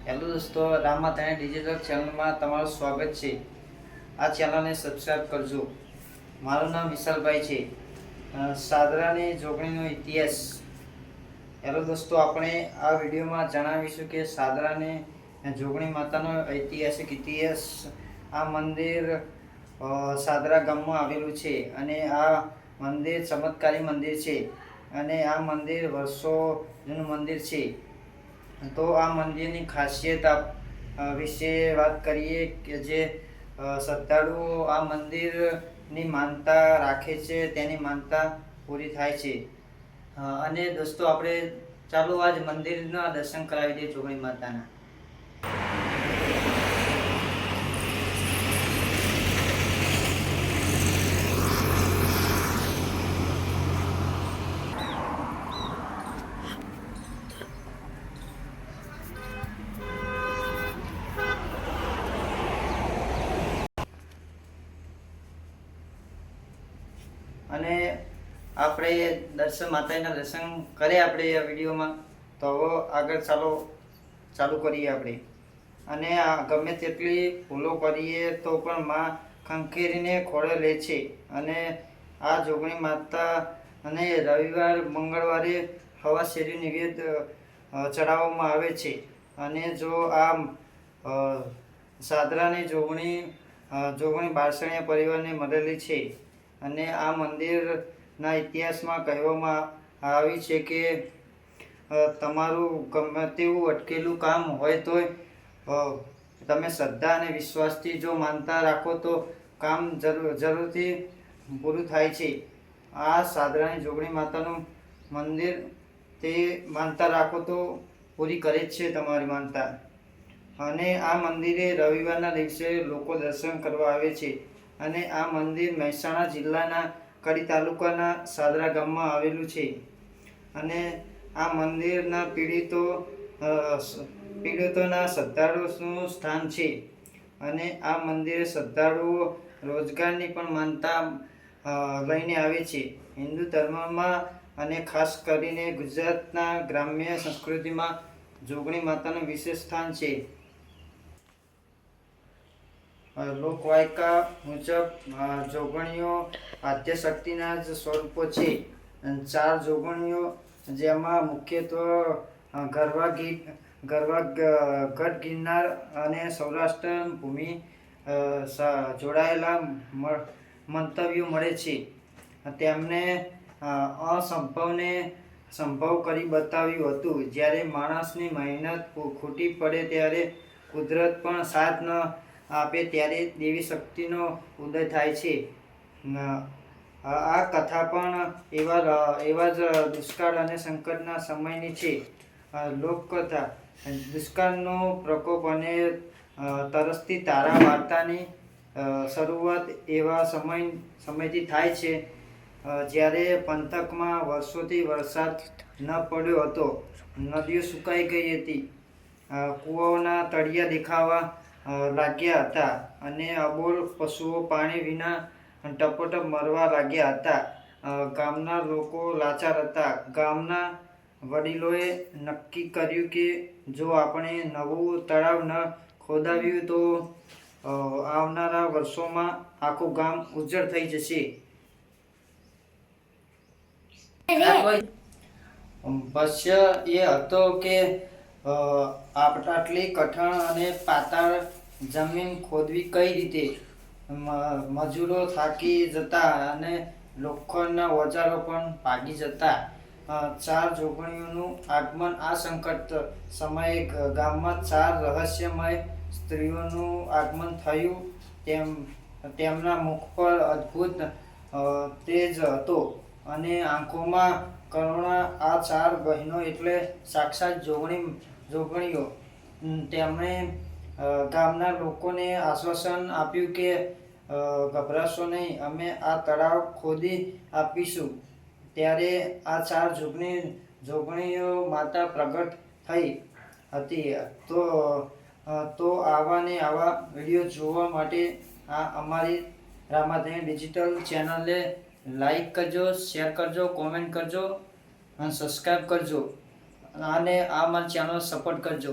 Hello દોસ્તો, રામ માતાની digital ચેનલમાં તમારું સ્વાગત છે। આ ચેનલને સબસ્ક્રાઈબ કરજો। મારું નામ વિશાલભાઈ છે। સાદરાની જોગણીનો ઇતિહાસ। હેલો દોસ્તો, આપણે આ વિડીયોમાં જણાવીશું કે સાદરાની જોગણી માતાનો ઐતિહાસિક ઇતિહાસ। આ મંદિર સાદરા ગામમાં આવેલું છે અને આ મંદિર ચમત્કારી મંદિર છે અને આ મંદિર વર્ષો જૂનું મંદિર છે। તો આ મંદિરની ખાસિયત વિશે વાત કરીએ કે જે શ્રદ્ધાળુઓ આ મંદિરની માનતા રાખે છે તેની માનતા પૂરી થાય છે। અને દોસ્તો, આપણે ચાલો આજ મંદિરના દર્શન કરાવી દઈએ જોગણી માતાના। અને આપણે માતાજીના દર્શન કરીએ આપણે આ વિડીયોમાં। તો હવે આગળ ચાલુ કરીએ આપણે। અને ગમે તેટલી ભૂલો કરીએ તો પણ માં ખંખેરીને ખોળે લે છે। અને આ જોગણી માતા અને રવિવાર મંગળવારે હવા શેરી નિવેદ ચડાવવામાં આવે છે। અને જો આ સાદરાની જોગણી બારસણીયા પરિવારને મળેલી છે। અને આ મંદિરના ઇતિહાસમાં કહેવામાં આવી છે કે તમારું ગમે તેવું અટકેલું કામ હોય તોય તમે શ્રદ્ધા અને વિશ્વાસથી જો માનતા રાખો તો કામ જરૂરથી પૂરું થાય છે। આ સાદરાની જોગણી માતાનું મંદિર તે માનતા રાખો તો પૂરી કરે જ છે તમારી માનતા। અને આ મંદિરે રવિવારના દિવસે લોકો દર્શન કરવા આવે છે। અને આ મંદિર મહેસાણા જિલ્લાના કડી તાલુકાના સાદરા ગામમાં આવેલું છે। અને આ મંદિરના પીડિતોના શ્રદ્ધાળુઓનું સ્થાન છે। અને આ મંદિરે શ્રદ્ધાળુઓ રોજગારની પણ માનતા લઈને આવે છે। હિન્દુ ધર્મમાં અને ખાસ કરીને ગુજરાતના ગ્રામ્ય સંસ્કૃતિમાં જોગણી માતાનું વિશેષ સ્થાન છે। લોકવાયકા મુજબ જોગણીઓ આદ્યશક્તિના જ સ્વરૂપો છે। 4 જોગણીઓ, જેમાં મુખ્યત્વે ગઢ ગિરનાર અને સૌરાષ્ટ્ર ભૂમિ જોડાયેલા મંતવ્યો મળે છે। તેમણે અસંભવને સંભવ કરી બતાવ્યું હતું। જ્યારે માણસની મહેનત ખૂટી પડે ત્યારે કુદરત પણ સાથ ન આપે ત્યારે દેવી શક્તિનો ઉદય થાય છે। આ કથા પણ એવા જ દુષ્કાળ અને સંકટના સમયની છે। લોકકથા દુષ્કાળનો પ્રકોપ અને તરસતી તારા વાર્તાની શરૂઆત એવા સમયથી થાય છે જ્યારે પંથકમાં વર્ષોથી વરસાદ ન પડ્યો હતો। નદીઓ સુકાઈ ગઈ હતી, કૂવાઓના તળિયા દેખાવા લાગ્યા હતા અને અબોલ પશુઓ પાણી વિના ટપોટપ મરવા લાગ્યા હતા। ગામના લોકો લાચાર હતા। ગામના વડીલોએ નક્કી કર્યું કે જો આપણે નવું તળાવ ન ખોદાવ્યું તો આવનારા વર્ષોમાં આખું ગામ ઉજ્જડ થઈ જશે। ભવિષ્ય એ હતો કે આટલી કઠણ અને પાતાળ જમીન ખોદવી કઈ રીતે? મજૂરો થાકી જતા અને લોખંડના ઓજારો પણ ભાગી જતા। 4 જોગણીઓનું આગમન આ સંકટ સમયે ગામમાં 4 રહસ્યમય સ્ત્રીઓનું આગમન થયું। તેમના મુખ પર અદ્ભુત તેજ હતો અને આંખોમાં કરુણા। આ 4 બહેનો એટલે સાક્ષાત જોગણીઓ। તેમણે ગામના લોકોને આશ્વાસન આપ્યું કે ગભરાશો નહીં, અમે આ તળાવ ખોદી આપીશું। ત્યારે આ 4 જોગણીઓ માતા પ્રગટ થઈ હતી। તો આવા ને આવા વિડીયો જોવા માટે અમારી રામાધણી ડિજિટલ ચેનલને લાઈક કરજો, શેર કરજો, કોમેન્ટ કરજો અને સબસ્ક્રાઈબ કરજો અને આ મારી ચેનલ સપોર્ટ કરજો।